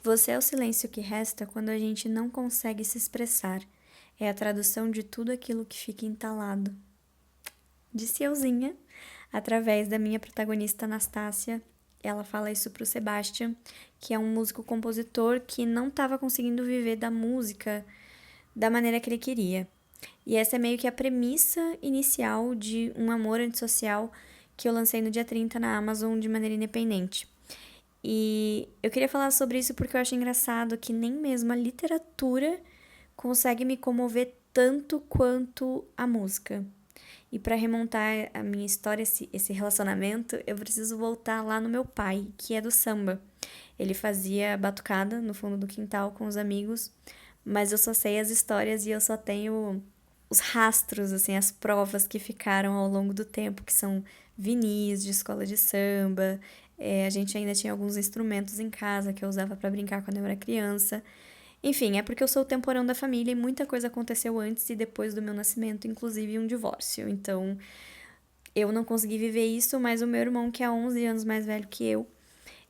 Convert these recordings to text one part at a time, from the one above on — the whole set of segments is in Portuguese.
Você é o silêncio que resta quando a gente não consegue se expressar. É a tradução de tudo aquilo que fica entalado. Disse euzinha, através da minha protagonista Anastácia. Ela fala isso pro Sebastian, que é um músico-compositor que não estava conseguindo viver da música da maneira que ele queria. E essa é meio que a premissa inicial de Um Amor Antissocial que eu lancei no dia 30 na Amazon de maneira independente. E eu queria falar sobre isso porque eu acho engraçado que nem mesmo a literatura consegue me comover tanto quanto a música. E para remontar a minha história, esse relacionamento, eu preciso voltar lá no meu pai, que é do samba. Ele fazia batucada no fundo do quintal com os amigos, mas eu só sei as histórias e eu só tenho os rastros, assim, as provas que ficaram ao longo do tempo, que são vinis de escola de samba. A gente ainda tinha alguns instrumentos em casa que eu usava para brincar quando eu era criança. Enfim, é porque eu sou o temporão da família e muita coisa aconteceu antes e depois do meu nascimento, inclusive um divórcio. Então, eu não consegui viver isso, mas o meu irmão, que é 11 anos mais velho que eu,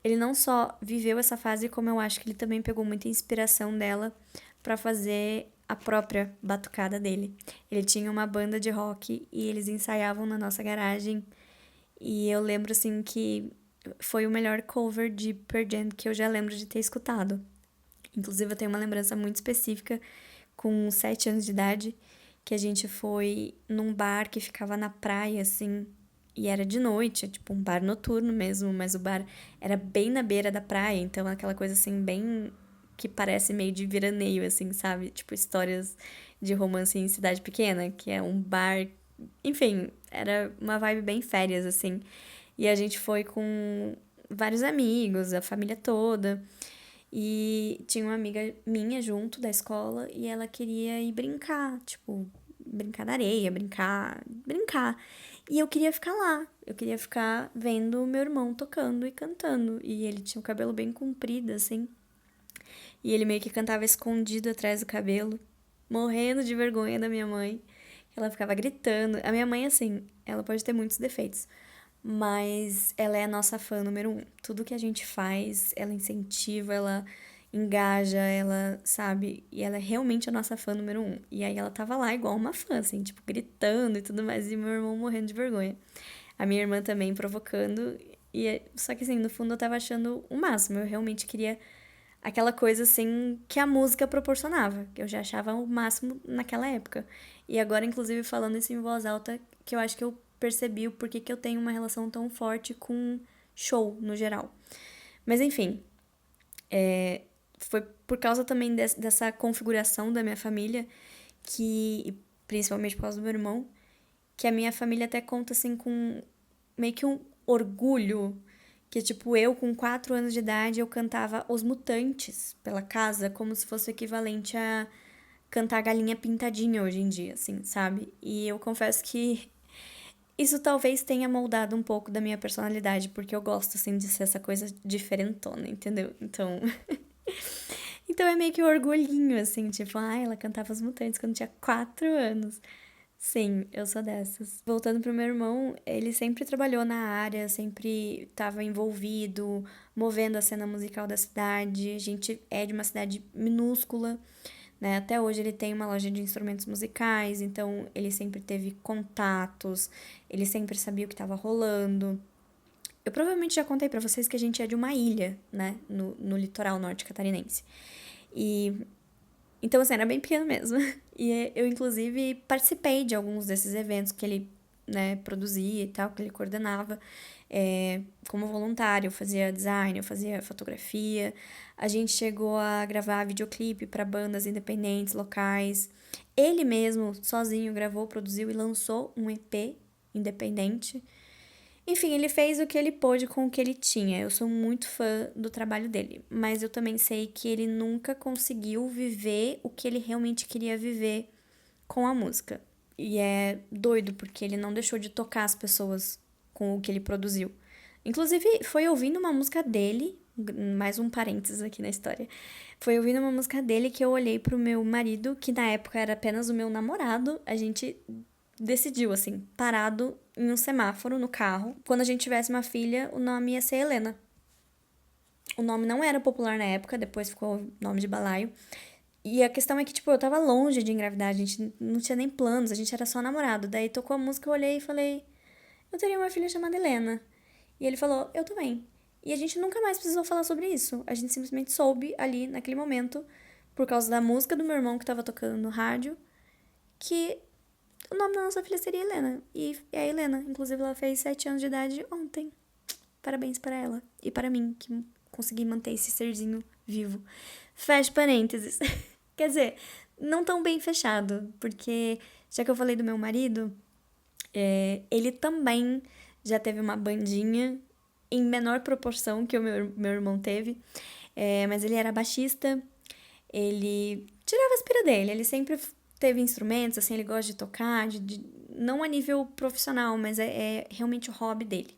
ele não só viveu essa fase, como eu acho que ele também pegou muita inspiração dela para fazer a própria batucada dele. Ele tinha uma banda de rock e eles ensaiavam na nossa garagem. E eu lembro assim que foi o melhor cover de Pearl Jam que eu já lembro de ter escutado. Inclusive eu tenho uma lembrança muito específica com 7 anos de idade, que a gente foi num bar que ficava na praia, assim, e era de noite, tipo um bar noturno mesmo, mas o bar era bem na beira da praia, então aquela coisa assim, bem que parece meio de veraneio, assim, sabe? Tipo histórias de romance em cidade pequena, que é um bar. Enfim, era uma vibe bem férias, assim. E a gente foi com vários amigos, a família toda. E tinha uma amiga minha junto da escola e ela queria ir brincar, tipo, brincar na areia, brincar. E eu queria ficar lá, eu queria ficar vendo o meu irmão tocando e cantando. E ele tinha o cabelo bem comprido, assim, e ele meio que cantava escondido atrás do cabelo, morrendo de vergonha da minha mãe. Ela ficava gritando. A minha mãe, assim, ela pode ter muitos defeitos, mas ela é a nossa fã número um. Tudo que a gente faz, ela incentiva, ela engaja, ela sabe, e ela é realmente a nossa fã número um. E aí ela tava lá igual uma fã, assim, tipo, gritando e tudo mais, e meu irmão morrendo de vergonha. A minha irmã também provocando, só que assim, no fundo eu tava achando o máximo, eu realmente queria aquela coisa assim que a música proporcionava, que eu já achava o máximo naquela época. E agora, inclusive, falando isso em voz alta, que eu acho que eu percebi o porquê que eu tenho uma relação tão forte com show no geral. Mas enfim, foi por causa também dessa configuração da minha família, que, principalmente por causa do meu irmão, que a minha família até conta assim com meio que um orgulho que, tipo, eu com 4 anos de idade eu cantava Os Mutantes pela casa, como se fosse o equivalente a cantar Galinha Pintadinha hoje em dia, assim, sabe? E eu confesso que isso talvez tenha moldado um pouco da minha personalidade, porque eu gosto, assim, de ser essa coisa diferentona, entendeu? Então, então é meio que um orgulhinho, assim, tipo, ela cantava Os Mutantes quando tinha 4 anos. Sim, eu sou dessas. Voltando pro meu irmão, ele sempre trabalhou na área, sempre estava envolvido, movendo a cena musical da cidade. A gente é de uma cidade minúscula, né? Até hoje ele tem uma loja de instrumentos musicais, então ele sempre teve contatos, ele sempre sabia o que estava rolando. Eu provavelmente já contei pra vocês que a gente é de uma ilha, né? No litoral norte catarinense. E então, assim, era bem pequeno mesmo. E eu, inclusive, participei de alguns desses eventos que ele, né, produzia e tal, que ele coordenava, como voluntário. Eu fazia design, eu fazia fotografia. A gente chegou a gravar videoclipe para bandas independentes, locais. Ele mesmo, sozinho, gravou, produziu e lançou um EP independente. Enfim, ele fez o que ele pôde com o que ele tinha. Eu sou muito fã do trabalho dele, mas eu também sei que ele nunca conseguiu viver o que ele realmente queria viver com a música. E é doido porque ele não deixou de tocar as pessoas com o que ele produziu. Inclusive, foi ouvindo uma música dele, mais um parênteses aqui na história. Foi ouvindo uma música dele que eu olhei pro meu marido, que na época era apenas o meu namorado. A gente decidiu, assim, parado em um semáforo no carro. Quando a gente tivesse uma filha, o nome ia ser Helena. O nome não era popular na época, depois ficou nome de balaio. E a questão é que, tipo, eu tava longe de engravidar, a gente não tinha nem planos, a gente era só namorado. Daí tocou a música, eu olhei e falei, eu teria uma filha chamada Helena. E ele falou, eu também. E a gente nunca mais precisou falar sobre isso. A gente simplesmente soube ali, naquele momento, por causa da música do meu irmão que tava tocando no rádio, que o nome da nossa filha seria Helena. E é a Helena. Inclusive, ela fez 7 anos de idade ontem. Parabéns para ela. E para mim, que consegui manter esse serzinho vivo. Fecha parênteses. Quer dizer, não tão bem fechado, porque já que eu falei do meu marido, ele também já teve uma bandinha em menor proporção que o meu irmão teve, mas ele era baixista, ele tirava as pira dele, ele sempre teve instrumentos, assim, ele gosta de tocar, não a nível profissional, mas é realmente o hobby dele.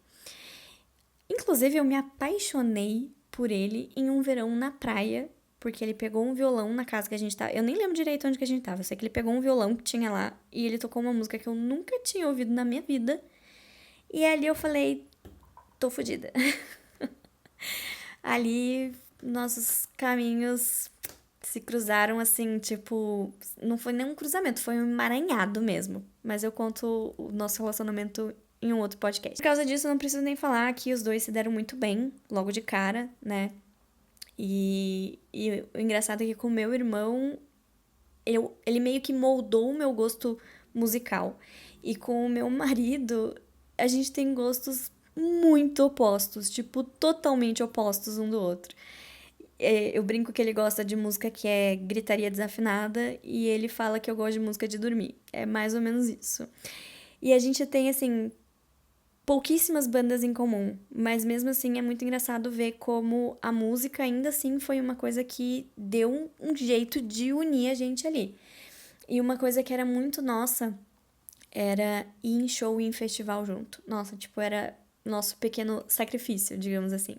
Inclusive, eu me apaixonei por ele em um verão na praia, porque ele pegou um violão na casa que a gente tava. Eu nem lembro direito onde que a gente tava. Eu sei que ele pegou um violão que tinha lá e ele tocou uma música que eu nunca tinha ouvido na minha vida. E ali eu falei, tô fodida. Ali nossos caminhos se cruzaram assim, tipo, não foi nem um cruzamento, foi um emaranhado mesmo. Mas eu conto o nosso relacionamento em um outro podcast. Por causa disso, eu não preciso nem falar que os dois se deram muito bem, logo de cara, né? E o engraçado é que com o meu irmão, ele meio que moldou o meu gosto musical. E com o meu marido, a gente tem gostos muito opostos, tipo, totalmente opostos um do outro. Eu brinco que ele gosta de música que é gritaria desafinada e ele fala que eu gosto de música de dormir. É mais ou menos isso. E a gente tem, assim, pouquíssimas bandas em comum, mas mesmo assim é muito engraçado ver como a música ainda assim foi uma coisa que deu um jeito de unir a gente ali. E uma coisa que era muito nossa era ir em show e em festival junto. Nossa, tipo, era nosso pequeno sacrifício, digamos assim.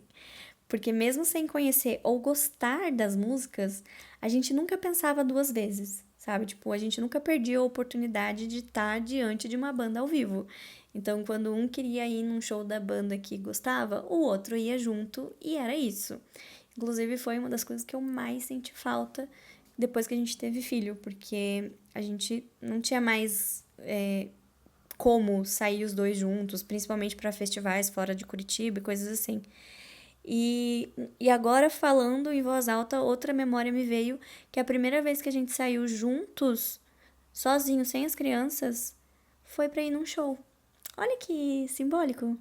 Porque mesmo sem conhecer ou gostar das músicas, a gente nunca pensava duas vezes, sabe? Tipo, a gente nunca perdia a oportunidade de estar diante de uma banda ao vivo. Então, quando um queria ir num show da banda que gostava, o outro ia junto e era isso. Inclusive, foi uma das coisas que eu mais senti falta depois que a gente teve filho, porque a gente não tinha mais como sair os dois juntos, principalmente para festivais fora de Curitiba e coisas assim. E agora, falando em voz alta, outra memória me veio que a primeira vez que a gente saiu juntos, sozinho, sem as crianças, foi pra ir num show. Olha que simbólico.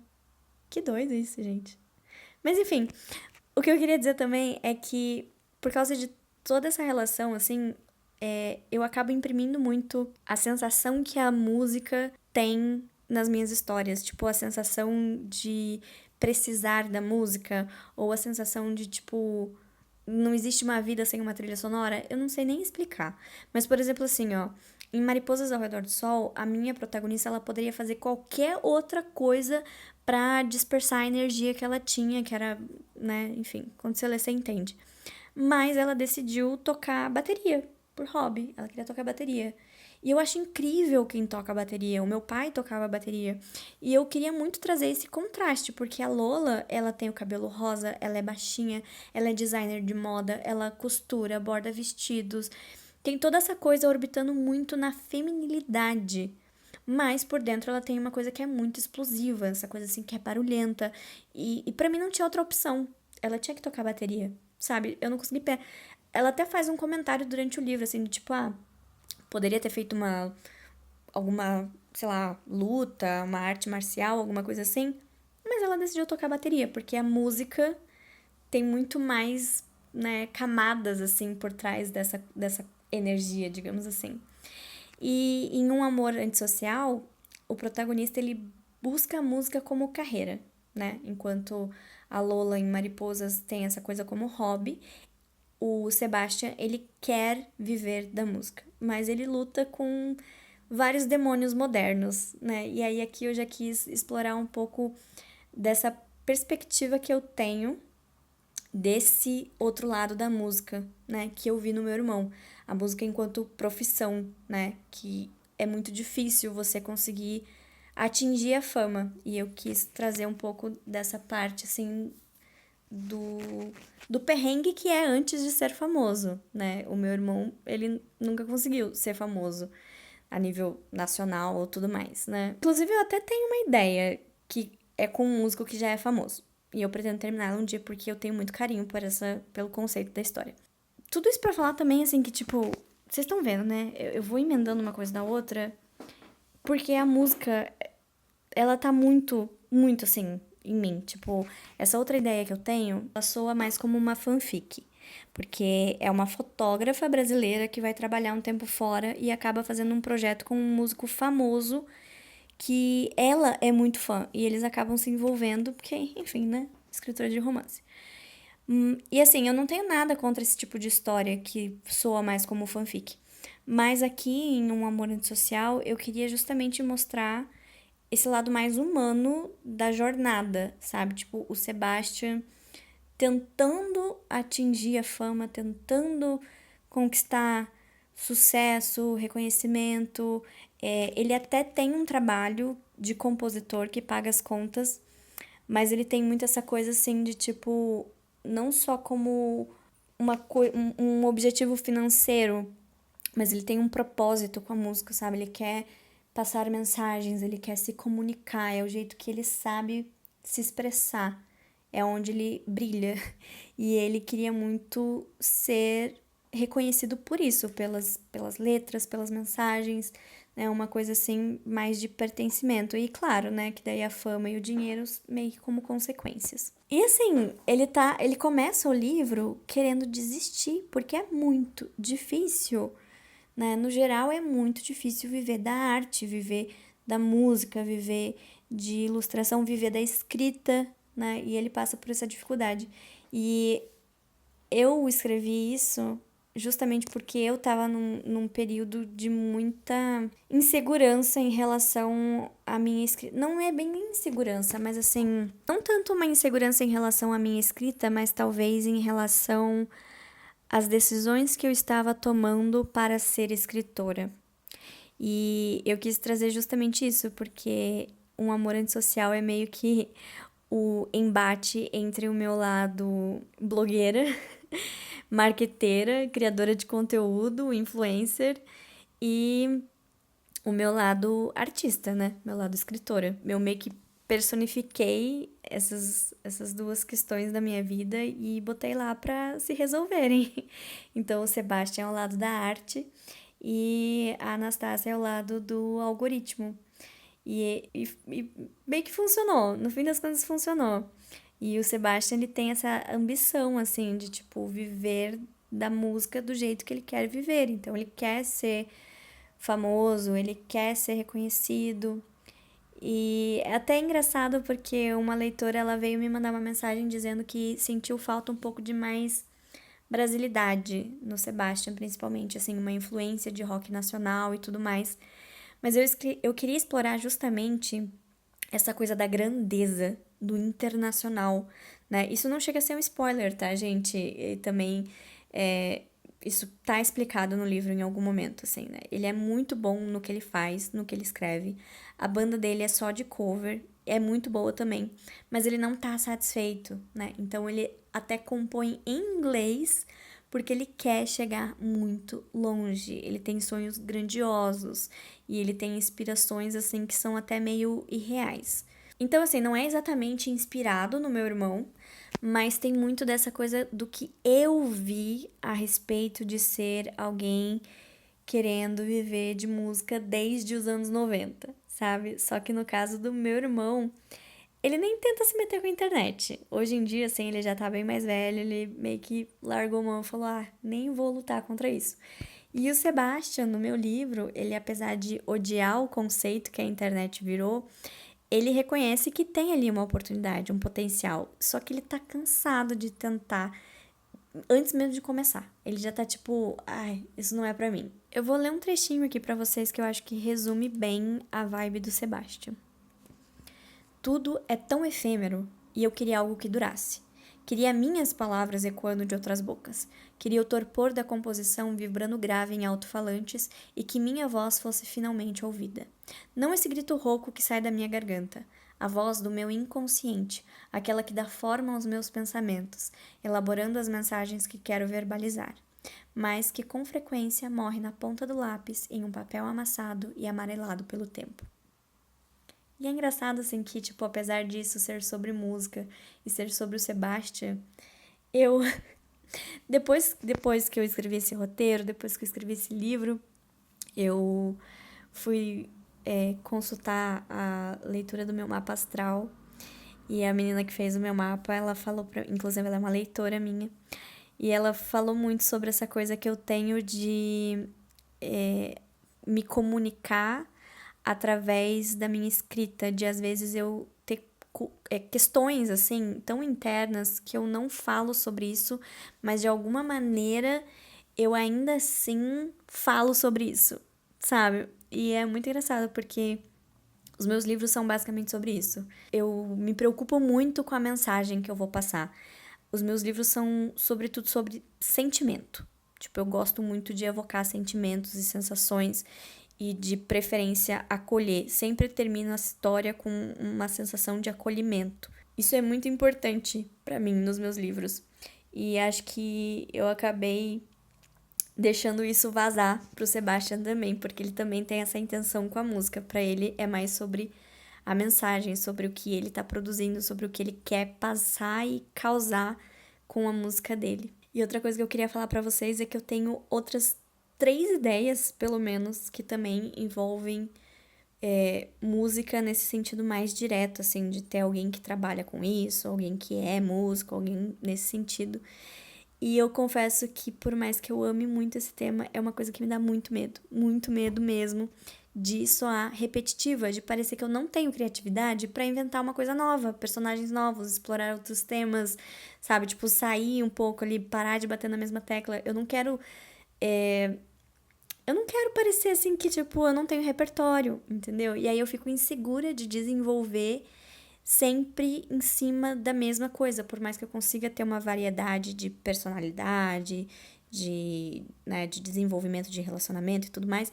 Que doido isso, gente. Mas enfim, o que eu queria dizer também é que, por causa de toda essa relação, assim, eu acabo imprimindo muito a sensação que a música tem nas minhas histórias. Tipo, a sensação de precisar da música, ou a sensação de, tipo, não existe uma vida sem uma trilha sonora. Eu não sei nem explicar. Mas, por exemplo, assim, ó, em Mariposas ao Redor do Sol, a minha protagonista, ela poderia fazer qualquer outra coisa pra dispersar a energia que ela tinha, que era, né, enfim, quando você lê, você entende. Mas ela decidiu tocar bateria, por hobby. Ela queria tocar bateria. E eu acho incrível quem toca bateria. O meu pai tocava bateria. E eu queria muito trazer esse contraste, porque a Lola, ela tem o cabelo rosa, ela é baixinha, ela é designer de moda, ela costura, borda vestidos. Tem toda essa coisa orbitando muito na feminilidade. Mas por dentro ela tem uma coisa que é muito explosiva, essa coisa assim que é barulhenta. E para mim não tinha outra opção. Ela tinha que tocar bateria, sabe? Eu não consegui. Ela até faz um comentário durante o livro, assim, de tipo, poderia ter feito alguma, sei lá, luta, uma arte marcial, alguma coisa assim. Mas ela decidiu tocar bateria, porque a música tem muito mais, né, camadas, assim, por trás dessa energia, digamos assim. E em Um Amor Antissocial, o protagonista, ele busca a música como carreira, né? Enquanto a Lola em Mariposas tem essa coisa como hobby, o Sebastian, ele quer viver da música, mas ele luta com vários demônios modernos, né? E aí aqui eu já quis explorar um pouco dessa perspectiva que eu tenho desse outro lado da música, né, que eu vi no meu irmão, a música enquanto profissão, né, que é muito difícil você conseguir atingir a fama, e eu quis trazer um pouco dessa parte assim do perrengue que é antes de ser famoso, né? O meu irmão, ele nunca conseguiu ser famoso a nível nacional ou tudo mais, né? Inclusive, eu até tenho uma ideia que é com um músico que já é famoso. E eu pretendo terminá-la um dia porque eu tenho muito carinho pelo conceito da história. Tudo isso pra falar também, assim, que, tipo, vocês estão vendo, né? Eu vou emendando uma coisa na outra, porque a música, ela tá muito, muito, assim, em mim. Tipo, essa outra ideia que eu tenho, ela soa mais como uma fanfic. Porque é uma fotógrafa brasileira que vai trabalhar um tempo fora e acaba fazendo um projeto com um músico famoso que ela é muito fã. E eles acabam se envolvendo, porque, enfim, né? Escritora de romance. E assim, eu não tenho nada contra esse tipo de história que soa mais como fanfic. Mas aqui em Um Amor Antissocial, eu queria justamente mostrar esse lado mais humano da jornada, sabe? Tipo, o Sebastian tentando atingir a fama, tentando conquistar sucesso, reconhecimento. Ele até tem um trabalho de compositor que paga as contas, mas ele tem muito essa coisa assim de tipo, não só como um objetivo financeiro, mas ele tem um propósito com a música, sabe? Ele quer passar mensagens, ele quer se comunicar, é o jeito que ele sabe se expressar, é onde ele brilha. E ele queria muito ser reconhecido por isso, pelas letras, pelas mensagens, né? Uma coisa assim, mais de pertencimento. E claro, né, que daí a fama e o dinheiro meio que como consequências. E assim, ele começa o livro querendo desistir, porque é muito difícil, né? No geral, é muito difícil viver da arte, viver da música, viver de ilustração, viver da escrita, né? E ele passa por essa dificuldade. E eu escrevi isso justamente porque eu tava num período de muita insegurança em relação à minha escrita. Não é bem insegurança, mas assim, não tanto uma insegurança em relação à minha escrita, mas talvez em relação às decisões que eu estava tomando para ser escritora. E eu quis trazer justamente isso, porque Um Amor Antissocial é meio que o embate entre o meu lado blogueira, marqueteira, criadora de conteúdo, influencer, e o meu lado artista, né? Meu lado escritora. Eu meio que personifiquei essas duas questões da minha vida e botei lá para se resolverem. Então, o Sebastião é o lado da arte e a Anastácia é o lado do algoritmo. E bem que funcionou, no fim das contas funcionou. E o Sebastian, ele tem essa ambição, assim, de, tipo, viver da música do jeito que ele quer viver. Então, ele quer ser famoso, ele quer ser reconhecido. E é até engraçado porque uma leitora, ela veio me mandar uma mensagem dizendo que sentiu falta um pouco de mais brasilidade no Sebastian, principalmente, assim, uma influência de rock nacional e tudo mais. Mas eu queria explorar justamente essa coisa da grandeza do internacional, né? Isso não chega a ser um spoiler, tá, gente? E também é, isso tá explicado no livro em algum momento, assim, né? Ele é muito bom no que ele faz, no que ele escreve. A banda dele é só de cover, é muito boa também, mas ele não tá satisfeito, né? Então ele até compõe em inglês porque ele quer chegar muito longe. Ele tem sonhos grandiosos e ele tem inspirações assim que são até meio irreais. Então, assim, não é exatamente inspirado no meu irmão, mas tem muito dessa coisa do que eu vi a respeito de ser alguém querendo viver de música desde os anos 90, sabe? Só que no caso do meu irmão, ele nem tenta se meter com a internet. Hoje em dia, assim, ele já tá bem mais velho, ele meio que largou mão e falou: ah, nem vou lutar contra isso. E o Sebastian, no meu livro, ele, apesar de odiar o conceito que a internet virou, ele reconhece que tem ali uma oportunidade, um potencial. Só que ele tá cansado de tentar antes mesmo de começar. Ele já tá tipo, ai, isso não é pra mim. Eu vou ler um trechinho aqui pra vocês que eu acho que resume bem a vibe do Sebastian. Tudo é tão efêmero e eu queria algo que durasse. Queria minhas palavras ecoando de outras bocas. Queria o torpor da composição vibrando grave em alto-falantes e que minha voz fosse finalmente ouvida. Não esse grito rouco que sai da minha garganta. a voz do meu inconsciente, aquela que dá forma aos meus pensamentos, elaborando as mensagens que quero verbalizar, mas que com frequência morre na ponta do lápis em um papel amassado e amarelado pelo tempo. E é engraçado assim que, tipo, apesar disso ser sobre música e ser sobre o Sebastian, eu depois que eu escrevi esse roteiro, depois que eu escrevi esse livro, eu fui consultar a leitura do meu mapa astral. E a menina que fez o meu mapa, ela falou pra mim, inclusive ela é uma leitora minha, e ela falou muito sobre essa coisa que eu tenho de me comunicar através da minha escrita, de às vezes eu ter questões assim tão internas que eu não falo sobre isso, mas de alguma maneira eu ainda assim falo sobre isso, sabe? E é muito engraçado porque os meus livros são basicamente sobre isso. Eu me preocupo muito com a mensagem que eu vou passar. Os meus livros são, sobretudo, sobre sentimento. Tipo, eu gosto muito de evocar sentimentos e sensações e, de preferência, acolher. Sempre termino a história com uma sensação de acolhimento. Isso é muito importante pra mim nos meus livros. E acho que eu acabei deixando isso vazar pro Sebastian também, porque ele também tem essa intenção com a música. Pra ele é mais sobre a mensagem, sobre o que ele tá produzindo, sobre o que ele quer passar e causar com a música dele. E outra coisa que eu queria falar pra vocês é que eu tenho outras 3 ideias, pelo menos, que também envolvem música nesse sentido mais direto, assim, de ter alguém que trabalha com isso, alguém que é músico, alguém nesse sentido. E eu confesso que, por mais que eu ame muito esse tema, é uma coisa que me dá muito medo mesmo, de soar repetitiva, de parecer que eu não tenho criatividade pra inventar uma coisa nova, personagens novos, explorar outros temas, sabe? Tipo, sair um pouco ali, parar de bater na mesma tecla. Eu não quero parecer assim que, tipo, eu não tenho repertório, entendeu? E aí eu fico insegura de desenvolver sempre em cima da mesma coisa, por mais que eu consiga ter uma variedade de personalidade, de desenvolvimento de relacionamento e tudo mais,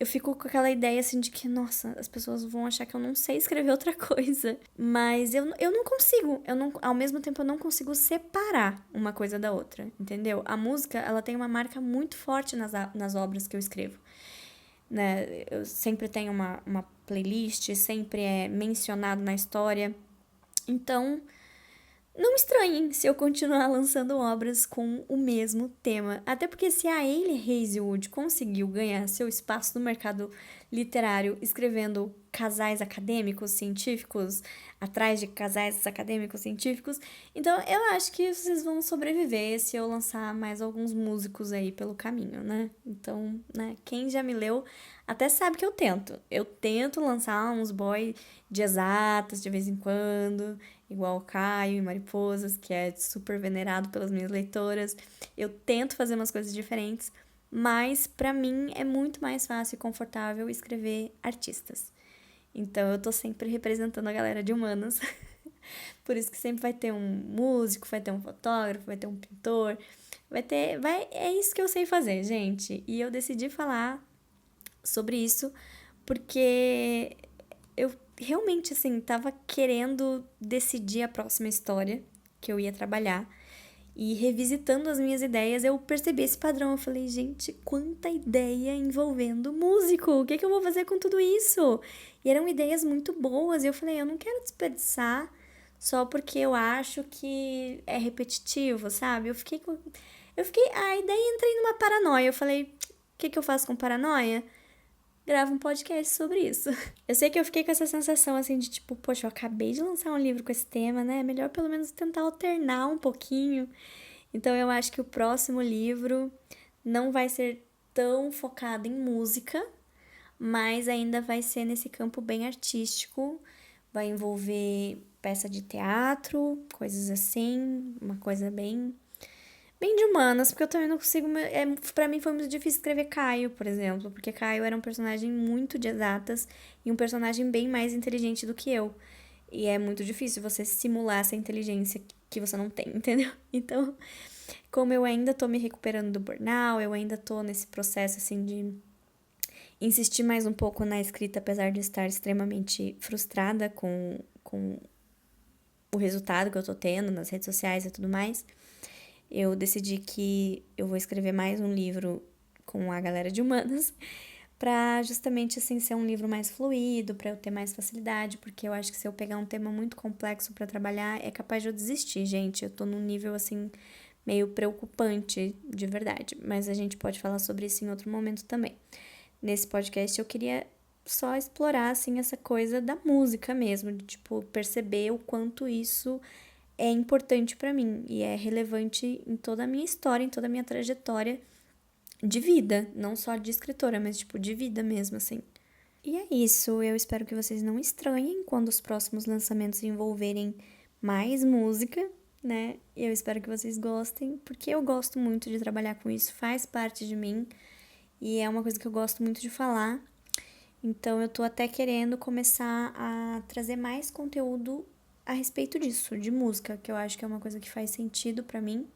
eu fico com aquela ideia assim de que, nossa, as pessoas vão achar que eu não sei escrever outra coisa. Mas eu não consigo, ao mesmo tempo eu não consigo separar uma coisa da outra, entendeu? A música, ela tem uma marca muito forte nas obras que eu escrevo. Né? Eu sempre tenho uma playlist, sempre é mencionado na história. Então, não estranhem se eu continuar lançando obras com o mesmo tema. Até porque se a Hayley Hazelwood conseguiu ganhar seu espaço no mercado literário escrevendo casais acadêmicos científicos, atrás de casais acadêmicos científicos, então eu acho que vocês vão sobreviver se eu lançar mais alguns músicos aí pelo caminho, né? Então, né, quem já me leu até sabe que eu tento. Eu tento lançar uns boy de exatas de vez em quando, igual o Caio e Mariposas, que é super venerado pelas minhas leitoras. Eu tento fazer umas coisas diferentes, mas pra mim é muito mais fácil e confortável escrever artistas. Então eu tô sempre representando a galera de humanas. Por isso que sempre vai ter um músico, vai ter um fotógrafo, vai ter um pintor, é isso que eu sei fazer, gente. E eu decidi falar sobre isso porque eu realmente, assim, tava querendo decidir a próxima história que eu ia trabalhar. E revisitando as minhas ideias, eu percebi esse padrão. Eu falei, gente, quanta ideia envolvendo músico! O que eu vou fazer com tudo isso? E eram ideias muito boas. E eu falei, eu não quero desperdiçar só porque eu acho que é repetitivo, sabe? A ideia entrei numa paranoia. Eu falei, o que eu faço com paranoia? Gravo um podcast sobre isso. Eu sei que eu fiquei com essa sensação assim de tipo, poxa, eu acabei de lançar um livro com esse tema, né? É melhor pelo menos tentar alternar um pouquinho. Então eu acho que o próximo livro não vai ser tão focado em música, mas ainda vai ser nesse campo bem artístico. Vai envolver peça de teatro, coisas assim, uma coisa bem de humanas, porque eu também não consigo. Pra mim foi muito difícil escrever Caio, por exemplo, porque Caio era um personagem muito de exatas e um personagem bem mais inteligente do que eu. E é muito difícil você simular essa inteligência que você não tem, entendeu? Então, como eu ainda tô me recuperando do burnout, eu ainda tô nesse processo assim de insistir mais um pouco na escrita, apesar de estar extremamente frustrada com com o resultado que eu tô tendo nas redes sociais e tudo mais, eu decidi que eu vou escrever mais um livro com a galera de humanas, pra justamente, assim, ser um livro mais fluido, pra eu ter mais facilidade, porque eu acho que se eu pegar um tema muito complexo pra trabalhar, é capaz de eu desistir, gente. Eu tô num nível, assim, meio preocupante, de verdade. Mas a gente pode falar sobre isso em outro momento também. Nesse podcast eu queria só explorar, assim, essa coisa da música mesmo, de, tipo, perceber o quanto isso é importante pra mim e é relevante em toda a minha história, em toda a minha trajetória de vida, não só de escritora, mas, tipo, de vida mesmo, assim. E é isso, eu espero que vocês não estranhem quando os próximos lançamentos envolverem mais música, né? Eu espero que vocês gostem, porque eu gosto muito de trabalhar com isso, faz parte de mim e é uma coisa que eu gosto muito de falar. Então eu tô até querendo começar a trazer mais conteúdo a respeito disso, de música, que eu acho que é uma coisa que faz sentido pra mim,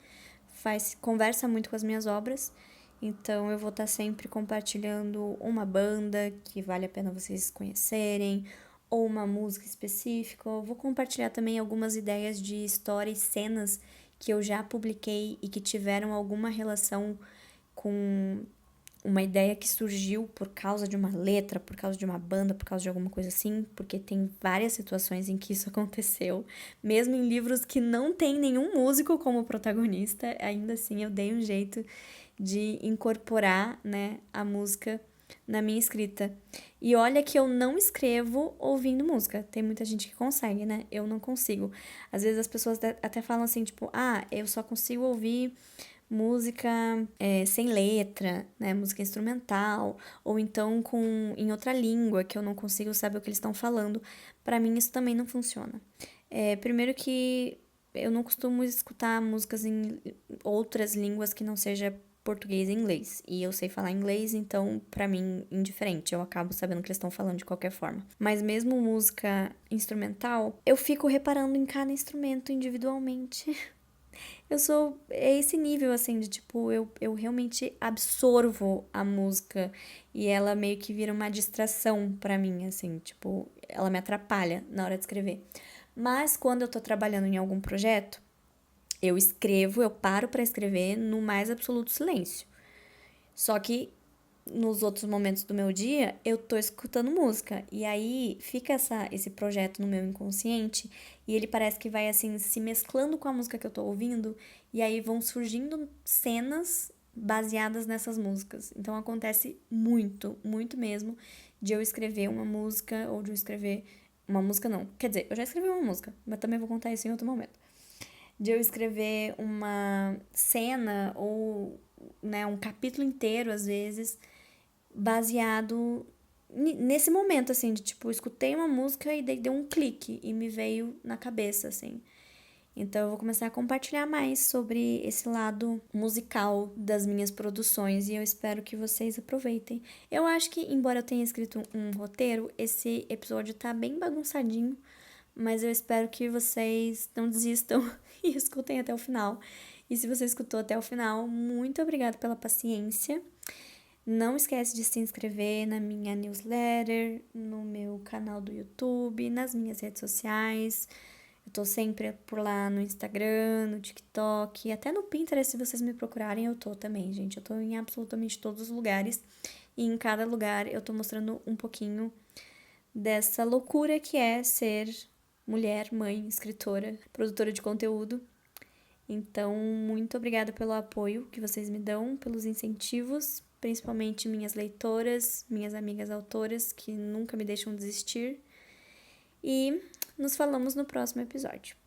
conversa muito com as minhas obras. Então eu vou estar sempre compartilhando uma banda que vale a pena vocês conhecerem, ou uma música específica. Eu vou compartilhar também algumas ideias de história e cenas que eu já publiquei e que tiveram alguma relação com uma ideia que surgiu por causa de uma letra, por causa de uma banda, por causa de alguma coisa assim, porque tem várias situações em que isso aconteceu, mesmo em livros que não tem nenhum músico como protagonista, ainda assim eu dei um jeito de incorporar, né, a música na minha escrita. E olha que eu não escrevo ouvindo música. Tem muita gente que consegue, né? Eu não consigo. Às vezes as pessoas até falam assim, tipo, eu só consigo ouvir música sem letra, né? Música instrumental, ou então em outra língua que eu não consigo saber o que eles estão falando. Pra mim isso também não funciona. Primeiro que eu não costumo escutar músicas em outras línguas que não seja português e inglês. E eu sei falar inglês, então pra mim indiferente, eu acabo sabendo o que eles estão falando de qualquer forma. Mas mesmo música instrumental, eu fico reparando em cada instrumento individualmente. É esse nível, assim, de tipo, eu realmente absorvo a música e ela meio que vira uma distração pra mim, assim, tipo, ela me atrapalha na hora de escrever. Mas quando eu tô trabalhando em algum projeto, eu paro pra escrever no mais absoluto silêncio. Só que nos outros momentos do meu dia, eu tô escutando música. E aí fica esse projeto no meu inconsciente e ele parece que vai assim se mesclando com a música que eu tô ouvindo. E aí vão surgindo cenas baseadas nessas músicas. Então acontece muito, muito mesmo de eu escrever uma música ou de eu escrever. Uma música não. Quer dizer, eu já escrevi uma música, mas também vou contar isso em outro momento. De eu escrever uma cena ou, né, um capítulo inteiro, às vezes, baseado nesse momento, assim, de tipo, escutei uma música e daí deu um clique e me veio na cabeça, assim. Então eu vou começar a compartilhar mais sobre esse lado musical das minhas produções e eu espero que vocês aproveitem. Eu acho que, embora eu tenha escrito um roteiro, esse episódio tá bem bagunçadinho, mas eu espero que vocês não desistam e escutem até o final. E se você escutou até o final, muito obrigada pela paciência. Não esquece de se inscrever na minha newsletter, no meu canal do YouTube, nas minhas redes sociais. Eu tô sempre por lá no Instagram, no TikTok, até no Pinterest, se vocês me procurarem, eu tô também, gente. Eu tô em absolutamente todos os lugares. E em cada lugar eu tô mostrando um pouquinho dessa loucura que é ser mulher, mãe, escritora, produtora de conteúdo. Então, muito obrigada pelo apoio que vocês me dão, pelos incentivos, principalmente minhas leitoras, minhas amigas autoras que nunca me deixam desistir. E nos falamos no próximo episódio.